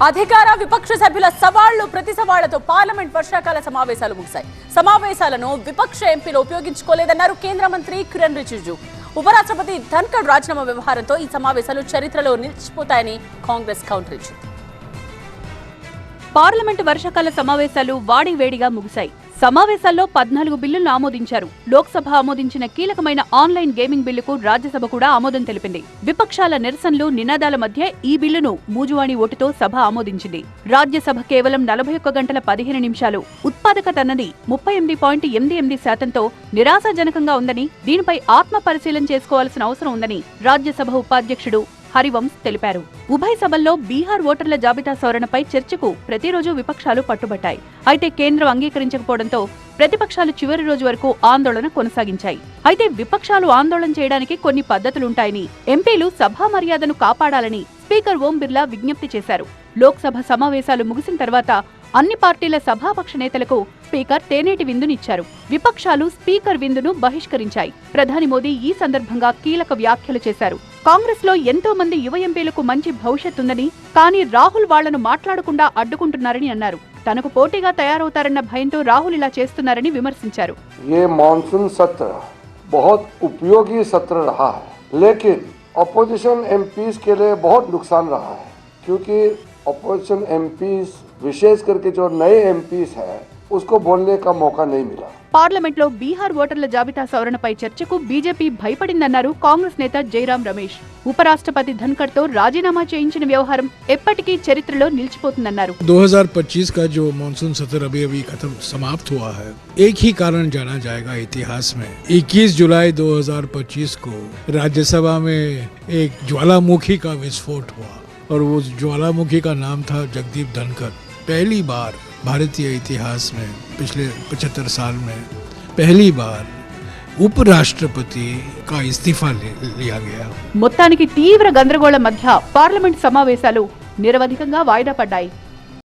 అధికార విపక్ష సభ్యుల సవాళ్లు ప్రతి సవాళ్లతో పార్లమెంట్ వర్షాకాల సమావేశాలు ముగిశాయి. సమావేశాలను విపక్ష ఎంపీలు ఉపయోగించుకోలేదన్నారు కేంద్ర మంత్రి కిరణ్ రిజిజు. ఉపరాష్ట్రపతి ధన్కర్ రాజీనామా వ్యవహారంతో ఈ సమావేశాలు చరిత్రలో నిలిచిపోతాయని కాంగ్రెస్ కౌంటర్ ఇచ్చింది. పార్లమెంటు వర్షాకాల సమావేశాలు వాడివేడిగా ముగిశాయి. సమావేశాల్లో 14 బిల్లులను ఆమోదించారు. లోక్సభ ఆమోదించిన కీలకమైన ఆన్లైన్ గేమింగ్ బిల్లుకు రాజ్యసభ కూడా ఆమోదం తెలిపింది. విపక్షాల నిరసనలు, నినాదాల మధ్య ఈ బిల్లును మూజువాణి ఓటుతో సభ ఆమోదించింది. రాజ్యసభ కేవలం 41 గంటల 15 నిమిషాలు ఉత్పాదకత అన్నది 38.88%తో నిరాశాజనకంగా ఉందని, దీనిపై ఆత్మ పరిశీలన చేసుకోవాల్సిన అవసరం ఉందని రాజ్యసభ ఉపాధ్యక్షుడు హరివంశ్ తెలిపారు. ఉభయ సభల్లో బీహార్ ఓటర్ల జాబితా సవరణపై చర్చకు ప్రతిరోజు విపక్షాలు పట్టుబట్టాయి. అయితే కేంద్రం అంగీకరించకపోవడంతో ప్రతిపక్షాలు చివరి రోజు వరకు ఆందోళన కొనసాగించాయి. అయితే విపక్షాలు ఆందోళన చేయడానికి కొన్ని పద్ధతులుంటాయని, ఎంపీలు సభా మర్యాదను కాపాడాలని స్పీకర్ ఓం బిర్లా విజ్ఞప్తి చేశారు. లోక్సభ సమావేశాలు ముగిసిన తర్వాత అన్ని పార్టీల సభాపక్ష నేతలకు స్పీకర్ తేనేటి విందునిచ్చారు. విపక్షాలు స్పీకర్ విందును బహిష్కరించాయి. ప్రధాని మోదీ ఈ సందర్భంగా కీలక వ్యాఖ్యలు చేశారు. కాంగ్రెస్ లో ఎంతో మంది యువ ఎంపీలకు మంచి భవిష్యత్తుందని, కానీ రాహుల్ వాళ్లను మాట్లాడకుండా అడ్డుకుంటున్నారని అన్నారు. తనకు పోటీగా తయారవుతారన్న భయంతో రాహుల్ ఇలా చేస్తున్నారని విమర్శించారు. ये मानसून सत्र बहुत उपयोगी सत्र रहा है, लेकिन अपोजिशन एमपीज के लिए बहुत नुकसान रहा है, क्योंकि अपोजिशन एमपीज विशेष करके जो नए एमपीज हैं उसको बोलने का मौका नहीं मिला. పార్లమెంట్లో బీహార్ ఓటర్ల జాబితా సవరణపై చర్చకు బీజేపీ భయపడిందన్నారు కాంగ్రెస్ నేత జైరాం రమేష్. ఉపరాష్ట్రపతి ధన్కర్ తో రాజీనామా చేయించిన వ్యవహారం ఎప్పటికీ చరిత్రలో నిలిచిపోతుందన్నారు. 2025 का जो मानसून सत्र अभी खत्म समाप्त हुआ है, एक ही कारण जाना जाएगा इतिहास में. 21 जुलाई 2025 को राज्यसभा में एक ज्वालामुखी का विस्फोट हुआ और वो ज्वालामुखी का नाम था जगदीप धनखड़. पहली बार भारतीय इतिहास में पिछले 75 साल में पहली बार उपराष्ट्रपति का इस्तीफा लिया गया. మొత్తానికి తీవ్ర గందరగోళం మధ్య పార్లమెంట్ సమావేశాలు నిరవధికంగా వాయిదా పడ్డాయి.